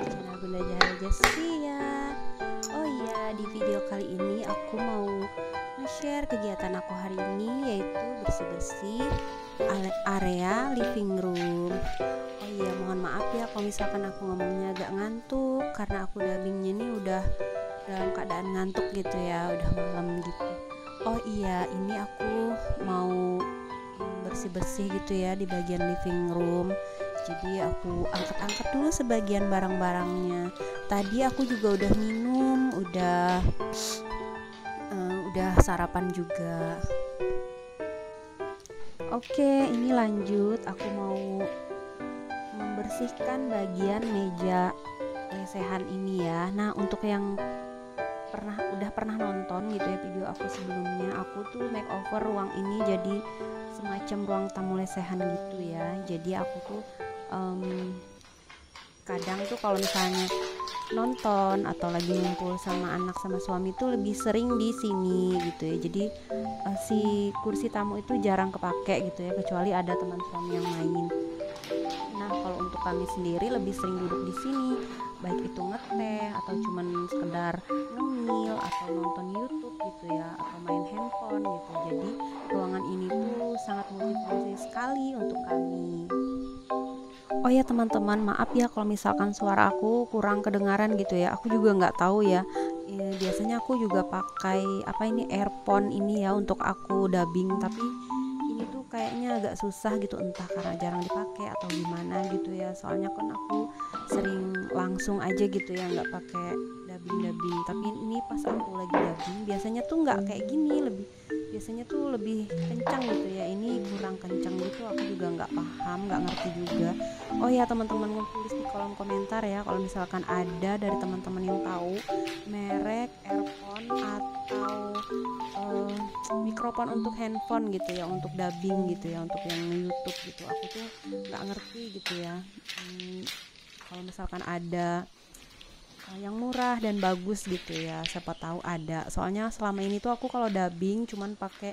Bunda Jahara Jastia. Oh iya, di video kali ini aku mau nge-share kegiatan aku hari ini, yaitu bersih-bersih area living room. Oh iya, mohon maaf ya kalau misalkan aku ngomongnya agak ngantuk, karena aku dubbingnya ini udah dalam keadaan ngantuk gitu ya, udah malam gitu. Oh iya, ini aku mau bersih-bersih gitu ya di bagian living room. Jadi aku angkat-angkat dulu sebagian barang-barangnya. Tadi aku juga udah minum, udah sarapan juga. Oke, ini lanjut. Aku mau membersihkan bagian meja lesehan ini ya. Nah, untuk yang udah pernah nonton gitu ya video aku sebelumnya, aku tuh makeover ruang ini jadi semacam ruang tamu lesehan gitu ya. Jadi aku tuh kadang tuh kalau misalnya nonton atau lagi ngumpul sama anak sama suami tuh lebih sering di sini gitu ya. Jadi si kursi tamu itu jarang kepake gitu ya, kecuali ada teman suami yang main. Nah, kalau untuk kami sendiri lebih sering duduk di sini, baik itu ngeteh atau cuman sekedar ngemil atau nonton YouTube gitu ya, atau main handphone gitu. Jadi ruangan ini tuh sangat multifungsi sekali untuk kami. Oh ya teman-teman, maaf ya kalau misalkan suara aku kurang kedengaran gitu ya. Aku juga nggak tahu ya. Biasanya aku juga pakai earphone ini ya untuk aku dubbing, tapi ini tuh kayaknya agak susah gitu, entah karena jarang dipakai atau gimana gitu ya. Soalnya kan aku sering langsung aja gitu ya, nggak pakai dubbing. Tapi ini pas aku lagi dubbing biasanya tuh nggak kayak gini, biasanya tuh lebih kencang gitu ya. Ini kurang kencang gitu, aku juga nggak paham, nggak ngerti juga. Oh ya teman-teman, tulis di kolom komentar ya kalau misalkan ada dari teman-teman yang tahu merek earphone atau mikrofon untuk handphone gitu ya, untuk dubbing gitu ya, untuk yang YouTube gitu. Aku tuh nggak ngerti gitu ya. Kalau misalkan ada yang murah dan bagus gitu ya, siapa tahu ada. Soalnya selama ini tuh aku kalau dubbing cuman pakai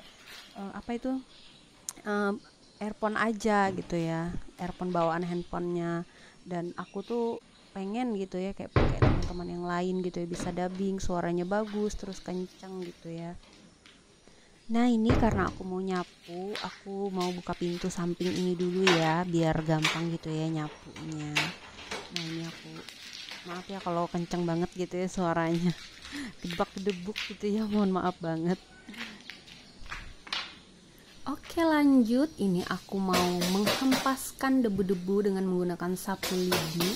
earphone aja gitu ya, earphone bawaan handphonenya. Dan aku tuh pengen gitu ya kayak pakai teman-teman yang lain gitu ya, bisa dubbing, suaranya bagus terus kenceng gitu ya. Nah ini karena aku mau nyapu, aku mau buka pintu samping ini dulu ya, biar gampang gitu ya nyapunya. Nah ini aku, maaf ya kalau kenceng banget gitu ya suaranya, gedebak-gedebuk gitu ya, mohon maaf banget. Oke lanjut, ini aku mau menghempaskan debu-debu dengan menggunakan sapu lidi,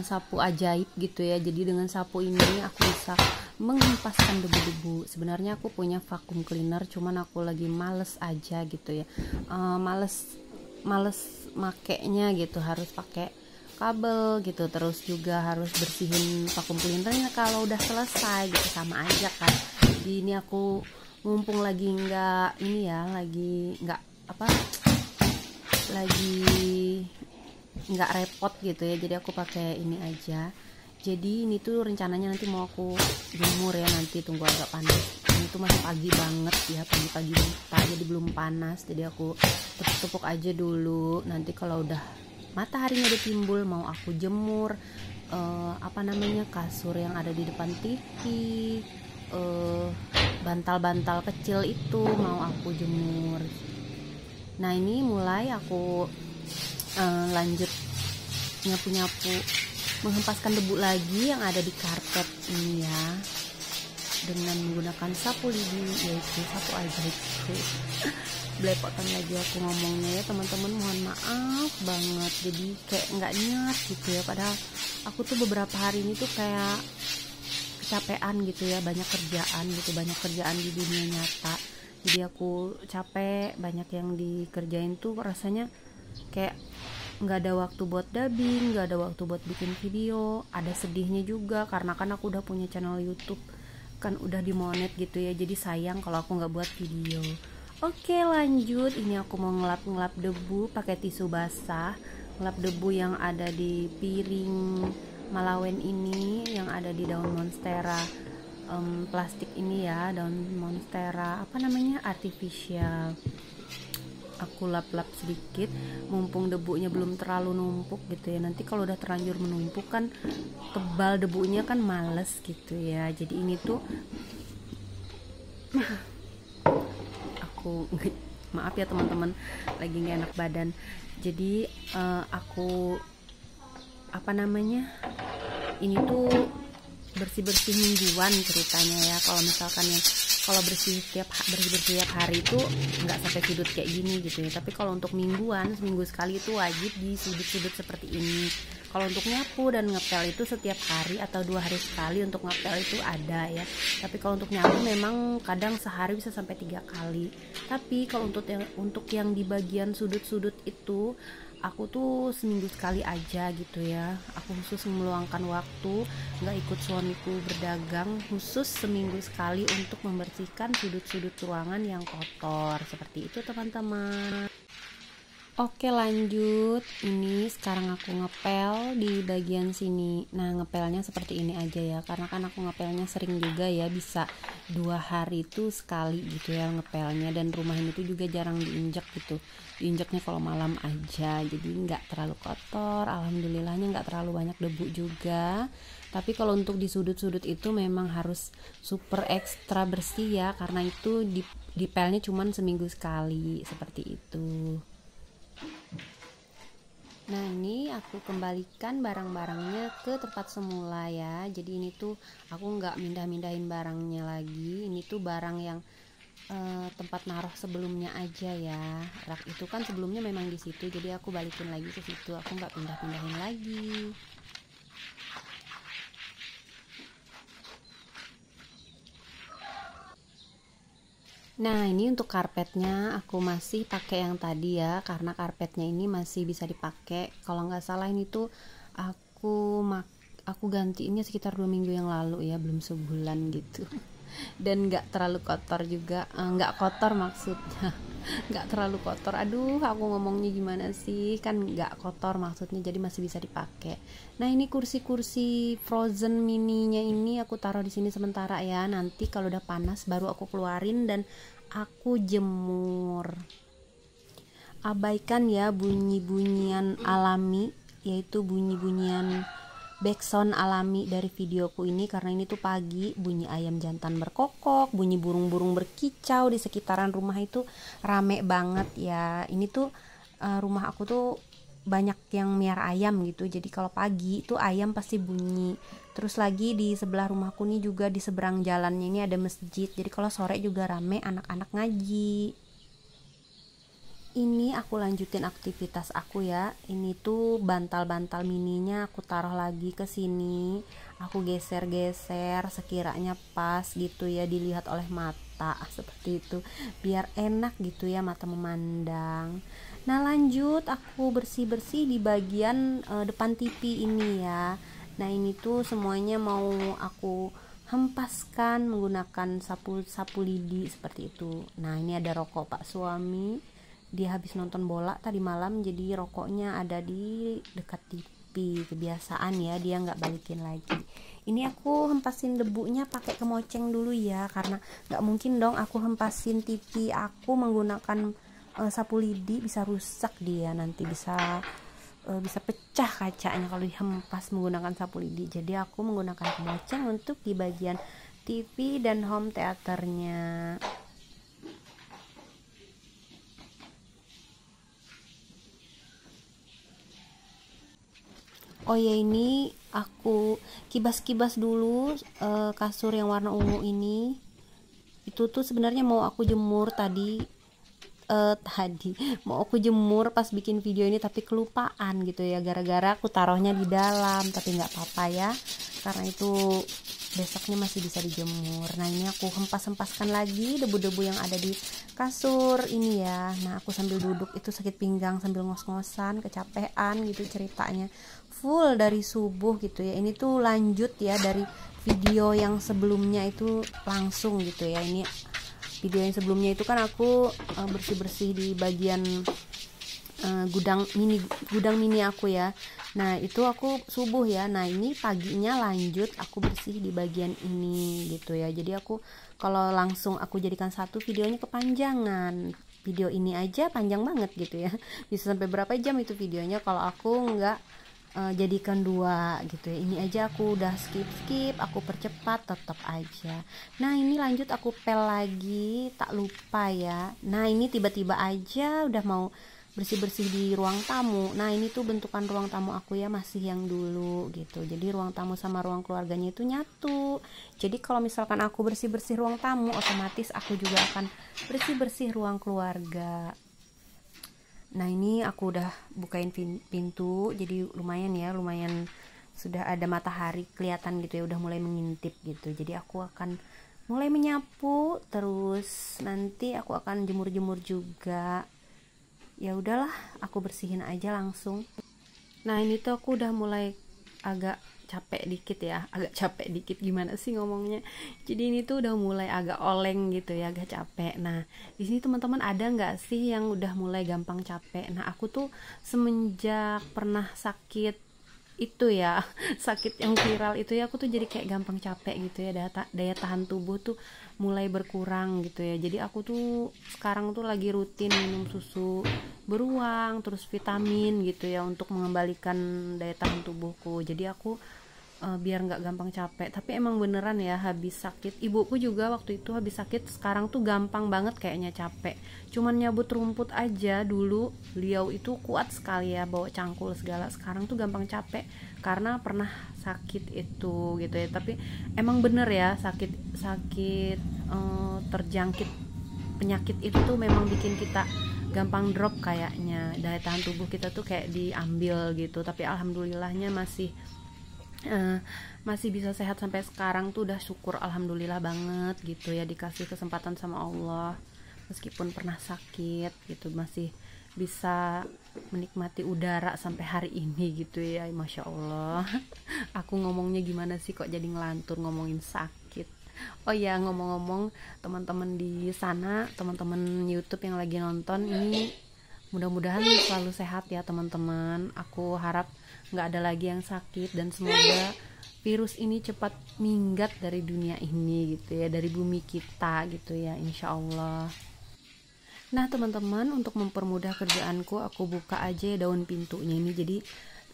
sapu ajaib gitu ya. Jadi dengan sapu ini aku bisa menghempaskan debu-debu. Sebenarnya aku punya vacuum cleaner, cuman aku lagi males aja gitu ya, males makainya gitu, harus pakai kabel gitu, terus juga harus bersihin vacuum cleanernya kalau udah selesai gitu, sama aja kan. Jadi ini aku mumpung lagi nggak repot gitu ya, jadi aku pakai ini aja. Jadi ini tuh rencananya nanti mau aku jemur ya, nanti tunggu agak panas. Ini tuh masih pagi banget ya, pagi-pagi buta, jadi belum panas. Jadi aku tepuk-tepuk aja dulu, nanti kalau udah mataharinya udah timbul mau aku jemur kasur yang ada di depan TV, bantal-bantal kecil itu mau aku jemur. Nah ini mulai aku lanjut nyapu-nyapu, menghempaskan debu lagi yang ada di karpet ini ya, dengan menggunakan sapu lidi, yaitu sapu ajaib. Belepotan lagi aku ngomongnya ya teman-teman, mohon maaf banget. Jadi kayak nggak niat gitu ya, padahal aku tuh beberapa hari ini tuh kayak kecapean gitu ya, banyak kerjaan di dunia nyata. Jadi aku capek, banyak yang dikerjain tuh, rasanya kayak nggak ada waktu buat dubbing, nggak ada waktu buat bikin video. Ada sedihnya juga karena kan aku udah punya channel YouTube, kan udah dimonet gitu ya, jadi sayang kalau aku nggak buat video. Oke lanjut, ini aku mau ngelap debu pakai tisu basah, ngelap debu yang ada di piring malawen ini, yang ada di daun monstera plastik ini ya, daun monstera artificial. aku lap-lap sedikit mumpung debunya belum terlalu numpuk gitu ya. Nanti kalau udah terlanjur menumpuk kan tebal debunya kan males gitu ya. Jadi ini tuh aku maaf ya teman-teman, lagi nggak enak badan. Jadi aku ini tuh bersih-bersih mingguan ceritanya ya. Kalau misalkan yang kalau bersih setiap hari itu nggak sampai sudut kayak gini gitu ya. Tapi kalau untuk mingguan, seminggu sekali itu wajib di sudut-sudut seperti ini. Kalau untuk nyapu dan ngepel itu setiap hari atau 2 hari sekali untuk ngepel itu ada ya. Tapi kalau untuk nyapu memang kadang sehari bisa sampai 3 kali. Tapi kalau untuk yang di bagian sudut-sudut itu aku tuh seminggu sekali aja gitu ya. Aku khusus meluangkan waktu, nggak ikut suamiku berdagang, khusus seminggu sekali untuk membersihkan sudut-sudut ruangan yang kotor seperti itu teman-teman. Oke lanjut, ini sekarang aku ngepel di bagian sini. Nah ngepelnya seperti ini aja ya, karena kan aku ngepelnya sering juga ya, bisa 2 hari itu sekali gitu ya ngepelnya. Dan rumah ini tuh juga jarang diinjak gitu, diinjaknya kalau malam aja, jadi nggak terlalu kotor. Alhamdulillahnya nggak terlalu banyak debu juga. Tapi kalau untuk di sudut-sudut itu memang harus super ekstra bersih ya, karena itu dipelnya cuman seminggu sekali seperti itu. Nah ini aku kembalikan barang-barangnya ke tempat semula ya. Jadi ini tuh aku nggak mindah-mindahin barangnya lagi. Ini tuh barang yang tempat naruh sebelumnya aja ya. Rak itu kan sebelumnya memang di situ, jadi aku balikin lagi ke situ. Aku nggak pindah-pindahin lagi. Nah ini untuk karpetnya aku masih pakai yang tadi ya, karena karpetnya ini masih bisa dipakai. Kalau nggak salah ini tuh aku gantiinnya sekitar 2 minggu yang lalu ya, belum sebulan gitu. Dan nggak terlalu kotor juga, nggak kotor maksudnya, nggak terlalu kotor. Aduh aku ngomongnya gimana sih, kan nggak kotor maksudnya, jadi masih bisa dipakai. Nah ini kursi frozen mininya ini aku taruh di sini sementara ya. Nanti kalau udah panas baru aku keluarin dan aku jemur. Abaikan ya bunyi-bunyian alami, yaitu bunyi-bunyian backsound alami dari videoku ini, karena ini tuh pagi, bunyi ayam jantan berkokok, bunyi burung-burung berkicau di sekitaran rumah itu rame banget ya. Ini tuh rumah aku tuh banyak yang miara ayam gitu, jadi kalau pagi itu ayam pasti bunyi. Terus lagi di sebelah rumahku nih juga, di seberang jalannya ini ada masjid, jadi kalau sore juga rame anak-anak ngaji. Ini aku lanjutin aktivitas aku ya. Ini tuh bantal-bantal mininya aku taruh lagi ke sini. Aku geser-geser sekiranya pas gitu ya dilihat oleh mata seperti itu, biar enak gitu ya mata memandang. Nah lanjut aku bersih-bersih di bagian depan TV ini ya. Nah ini tuh semuanya mau aku hempaskan menggunakan sapu lidi seperti itu. Nah ini ada rokok Pak suami, dia habis nonton bola tadi malam, jadi rokoknya ada di dekat TV. Kebiasaan ya, dia nggak balikin lagi. Ini aku hempasin debunya pakai kemoceng dulu ya, karena nggak mungkin dong aku hempasin TV aku menggunakan sapu lidi, bisa rusak dia, nanti bisa pecah kacanya kalau dihempas menggunakan sapu lidi. Jadi aku menggunakan kemoceng untuk di bagian TV dan home theaternya. Oh ya ini aku kibas-kibas dulu kasur yang warna ungu ini. Itu tuh sebenarnya mau aku jemur tadi mau aku jemur pas bikin video ini, tapi kelupaan gitu ya, gara-gara aku taruhnya di dalam. Tapi nggak apa-apa ya, karena itu besoknya masih bisa dijemur. Nah ini aku hempaskan lagi debu-debu yang ada di kasur ini ya. Nah aku sambil duduk itu sakit pinggang sambil ngos-ngosan, kecapean gitu ceritanya, full dari subuh gitu ya. Ini tuh lanjut ya dari video yang sebelumnya itu langsung gitu ya. Ini video yang sebelumnya itu kan aku bersih-bersih di bagian gudang mini aku ya. Nah itu aku subuh ya. Nah ini paginya lanjut aku bersih di bagian ini gitu ya. Jadi aku kalau langsung aku jadikan satu videonya kepanjangan. video ini aja panjang banget gitu ya. Bisa sampai berapa jam itu videonya kalau aku nggak jadikan 2 gitu ya. Ini aja aku udah skip, aku percepat tetap aja. Nah ini lanjut aku pel lagi, tak lupa ya. Nah ini tiba-tiba aja udah mau bersih-bersih di ruang tamu. Nah ini tuh bentukan ruang tamu aku ya, masih yang dulu gitu. Jadi ruang tamu sama ruang keluarganya itu nyatu. Jadi kalau misalkan aku bersih-bersih ruang tamu, otomatis aku juga akan bersih-bersih ruang keluarga. Nah ini aku udah bukain pintu, jadi lumayan sudah ada matahari kelihatan gitu ya, udah mulai mengintip gitu. Jadi aku akan mulai menyapu, terus nanti aku akan jemur-jemur juga. Ya udahlah, aku bersihin aja langsung. Nah ini tuh aku udah mulai agak capek dikit gimana sih ngomongnya. Jadi ini tuh udah mulai agak oleng gitu ya, agak capek. Nah di sini teman-teman ada nggak sih yang udah mulai gampang capek? Nah aku tuh semenjak pernah sakit itu ya sakit yang viral itu ya, aku tuh jadi kayak gampang capek gitu ya, daya tahan tubuh tuh mulai berkurang gitu ya. Jadi aku tuh sekarang tuh lagi rutin minum susu beruang terus vitamin gitu ya, untuk mengembalikan daya tahan tubuhku. Jadi aku biar nggak gampang capek. Tapi emang beneran ya, habis sakit, ibuku juga waktu itu habis sakit, sekarang tuh gampang banget kayaknya capek. Cuman nyabut rumput aja dulu, beliau itu kuat sekali ya bawa cangkul segala. Sekarang tuh gampang capek karena pernah sakit itu gitu ya. Tapi emang bener ya, sakit terjangkit penyakit itu tuh memang bikin kita gampang drop kayaknya, daya tahan tubuh kita tuh kayak diambil gitu. Tapi alhamdulillahnya masih bisa sehat sampai sekarang tuh udah syukur, alhamdulillah banget gitu ya, dikasih kesempatan sama Allah. Meskipun pernah sakit gitu, masih bisa menikmati udara sampai hari ini gitu ya, masya Allah. Aku ngomongnya gimana sih kok jadi ngelantur ngomongin sakit. Oh ya, ngomong-ngomong teman-teman di sana, teman-teman YouTube yang lagi nonton ini, mudah-mudahan selalu sehat ya teman-teman. Aku harap nggak ada lagi yang sakit, dan semoga virus ini cepat minggat dari dunia ini gitu ya, dari bumi kita gitu ya, insya Allah. Nah teman-teman, untuk mempermudah kerjaanku, aku buka aja daun pintunya ini. Jadi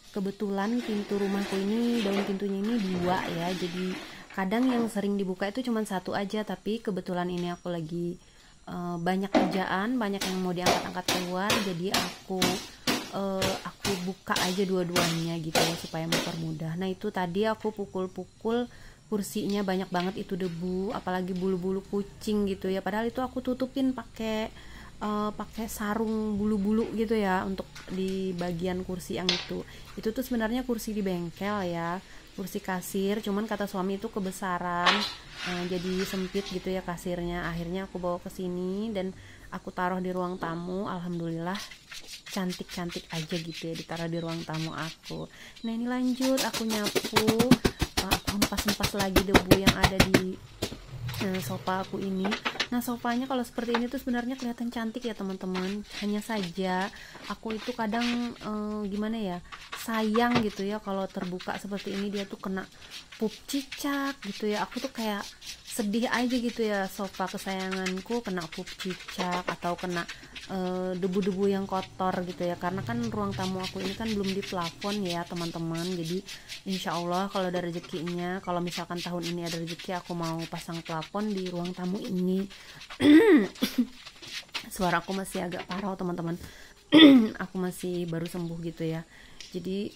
kebetulan pintu rumahku ini daun pintunya ini 2 ya, jadi kadang yang sering dibuka itu cuma 1 aja, tapi kebetulan ini aku lagi banyak kerjaan, banyak yang mau diangkat-angkat keluar, jadi aku buka aja dua-duanya gitu ya, supaya mempermudah. Nah itu tadi aku pukul-pukul kursinya, banyak banget itu debu, apalagi bulu-bulu kucing gitu ya. Padahal itu aku tutupin pakai sarung bulu-bulu gitu ya, untuk di bagian kursi yang itu tuh sebenarnya kursi di bengkel ya, kursi kasir, cuman kata suami itu kebesaran, jadi sempit gitu ya kasirnya. Akhirnya aku bawa ke sini dan aku taruh di ruang tamu. Alhamdulillah cantik-cantik aja gitu ya, ditaruh di ruang tamu aku. Nah ini lanjut aku nyapu, aku hempas-hempas lagi debu yang ada di sofa aku ini. Nah sofanya kalau seperti ini tuh sebenarnya kelihatan cantik ya teman-teman, hanya saja aku itu kadang gimana ya, sayang gitu ya kalau terbuka seperti ini, dia tuh kena pup cicak gitu ya. Aku tuh kayak sedih aja gitu ya, sofa kesayanganku kena pup cicak atau kena debu-debu yang kotor gitu ya, karena kan ruang tamu aku ini kan belum di plafon ya teman-teman. Jadi insya Allah kalau ada rezekinya, kalau misalkan tahun ini ada rezeki, aku mau pasang plafon di ruang tamu ini. Suara aku masih agak parau teman-teman. Aku masih baru sembuh gitu ya. Jadi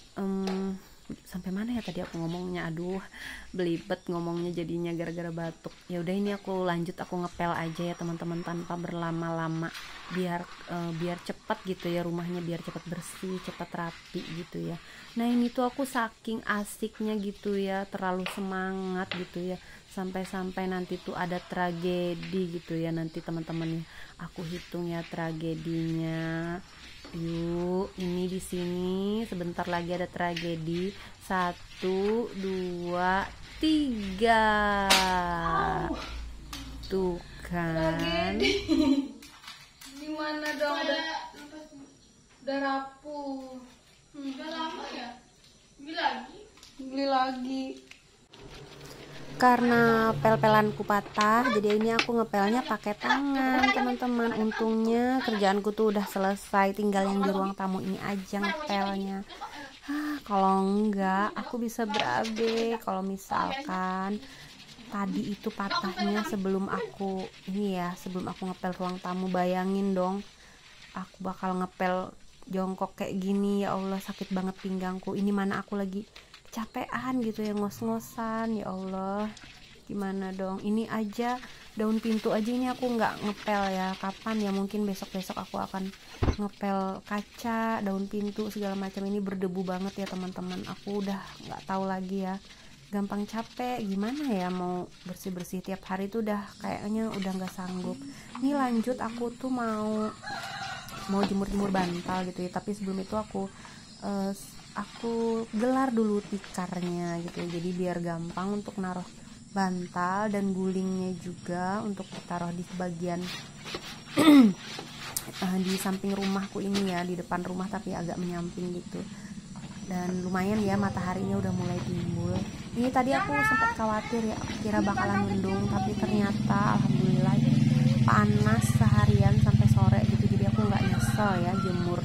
sampai mana ya tadi aku ngomongnya, aduh belibet ngomongnya jadinya gara-gara batuk. Ya udah, ini aku lanjut, aku ngepel aja ya teman-teman tanpa berlama-lama, biar cepat gitu ya rumahnya, biar cepat bersih, cepat rapi gitu ya. Nah ini tuh aku saking asiknya gitu ya, terlalu semangat gitu ya, sampai-sampai nanti tuh ada tragedi gitu ya nanti teman-teman. Aku hitung ya tragedinya. Yuk, ini di sini sebentar lagi ada tragedi. 1, 2, 3. Tuh kan. Gimana dong? Udah rapuh. Udah lama ya? Beli lagi. Karena pel-pelanku patah, jadi ini aku ngepelnya pakai tangan teman-teman. Untungnya kerjaanku tuh udah selesai, tinggal yang di ruang tamu ini aja ngepelnya. Kalau enggak aku bisa berabe kalau misalkan tadi itu patahnya sebelum aku sebelum aku ngepel ruang tamu. Bayangin dong, aku bakal ngepel jongkok kayak gini. Ya Allah, sakit banget pinggangku. Ini mana aku lagi kecapean gitu ya, ngos-ngosan. Ya Allah, gimana dong. Ini aja daun pintu aja ini aku nggak ngepel ya. Kapan ya, mungkin besok-besok aku akan ngepel kaca, daun pintu segala macam. Ini berdebu banget ya teman-teman. Aku udah nggak tahu lagi ya, gampang capek. Gimana ya mau bersih-bersih tiap hari tuh udah kayaknya udah nggak sanggup. Ini lanjut, aku tuh mau jemur-jemur bantal gitu ya. Tapi sebelum itu aku gelar dulu tikarnya gitu ya. Jadi biar gampang untuk naruh bantal, dan gulingnya juga untuk ditaruh di bagian di samping rumahku ini ya, di depan rumah tapi agak menyamping gitu. Dan lumayan ya, mataharinya udah mulai timbul. Ini tadi aku sempat khawatir ya, aku kira bakalan mendung, tapi ternyata alhamdulillah panas seharian sampai sore gitu. Jadi aku nggak nyesel ya jemur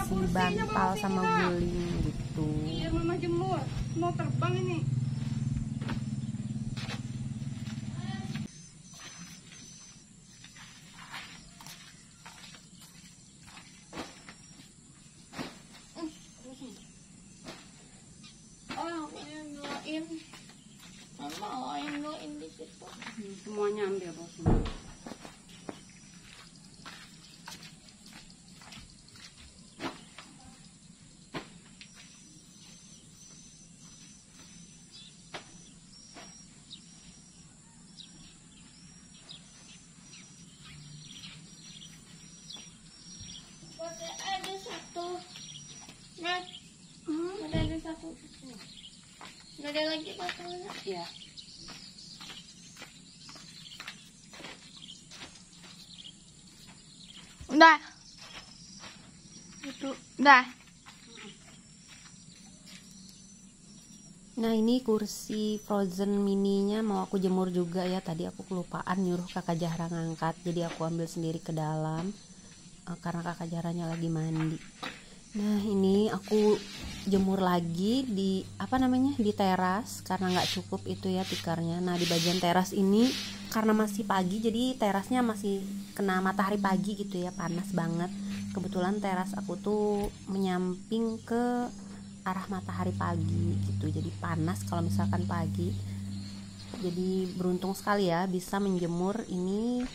si bantal sama guling gitu. Iya, mama jemur. Mau terbang ini. Mama yang doain di situ. Semuanya ambil bos. Ada satu. Nah, ada satu. Nggak ada lagi satunya. Iya. Udah. Itu udah. Nah, ini kursi Frozen mininya mau aku jemur juga ya. Tadi aku kelupaan nyuruh kakak Zahra ngangkat, jadi aku ambil sendiri ke dalam karena kakak Zahranya lagi mandi. Nah, ini aku jemur lagi di di teras karena nggak cukup itu ya tikarnya. Nah, di bagian teras ini karena masih pagi, jadi terasnya masih kena matahari pagi gitu ya, panas banget. Kebetulan teras aku tuh menyamping ke arah matahari pagi gitu, jadi panas kalau misalkan pagi. Jadi beruntung sekali ya bisa menjemur ini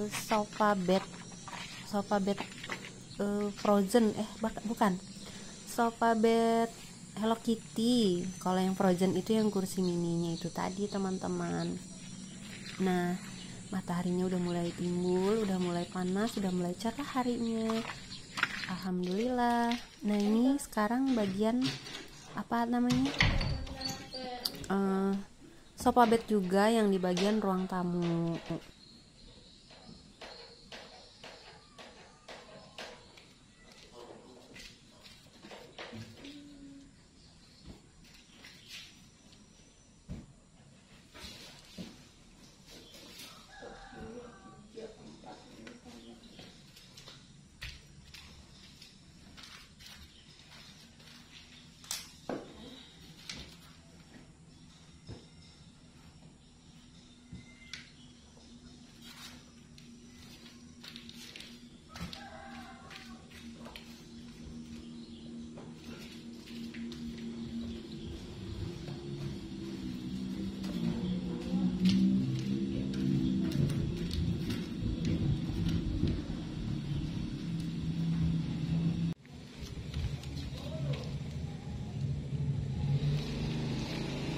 sofa bed Frozen, bukan sofa bed Hello Kitty. Kalau yang Frozen itu yang kursi mininya itu tadi teman-teman. Nah, mataharinya udah mulai timbul, udah mulai panas, udah mulai cerah harinya, alhamdulillah. Nah, ini sekarang bagian sofa bed juga yang di bagian ruang tamu.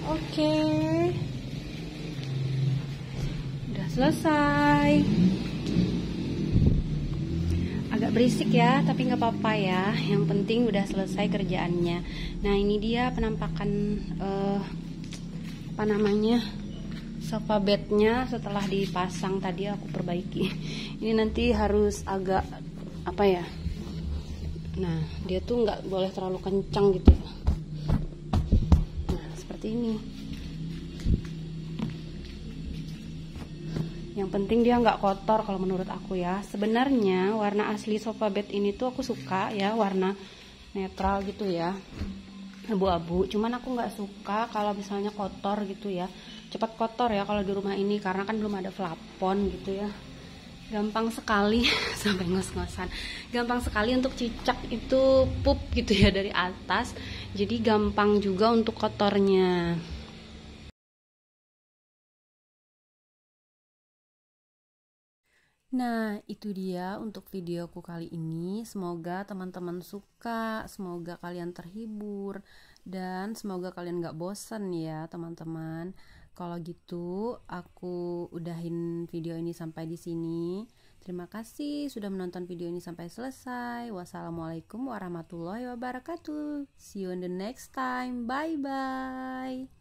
Oke, udah selesai. Agak berisik ya, tapi nggak apa-apa ya. Yang penting udah selesai kerjaannya. Nah, ini dia penampakan sofa bednya setelah dipasang. Tadi aku perbaiki. Ini nanti harus agak Nah, dia tuh nggak boleh terlalu kencang gitu ya. seperti ini. Yang penting dia nggak kotor kalau menurut aku ya. Sebenarnya warna asli sofa bed ini tuh aku suka ya, warna netral gitu ya, abu-abu. Cuman aku nggak suka kalau misalnya kotor gitu ya, cepat kotor ya kalau di rumah ini, karena kan belum ada plafon gitu ya. Gampang sekali sampai ngos-ngosan. Gampang sekali untuk cicak itu pup gitu ya dari atas. Jadi gampang juga untuk kotornya. Nah, itu dia untuk videoku kali ini. Semoga teman-teman suka, semoga kalian terhibur, dan semoga kalian gak bosen ya teman-teman. Kalau gitu, aku udahin video ini sampai di sini. Terima kasih sudah menonton video ini sampai selesai. Wassalamualaikum warahmatullahi wabarakatuh. See you in the next time. Bye-bye.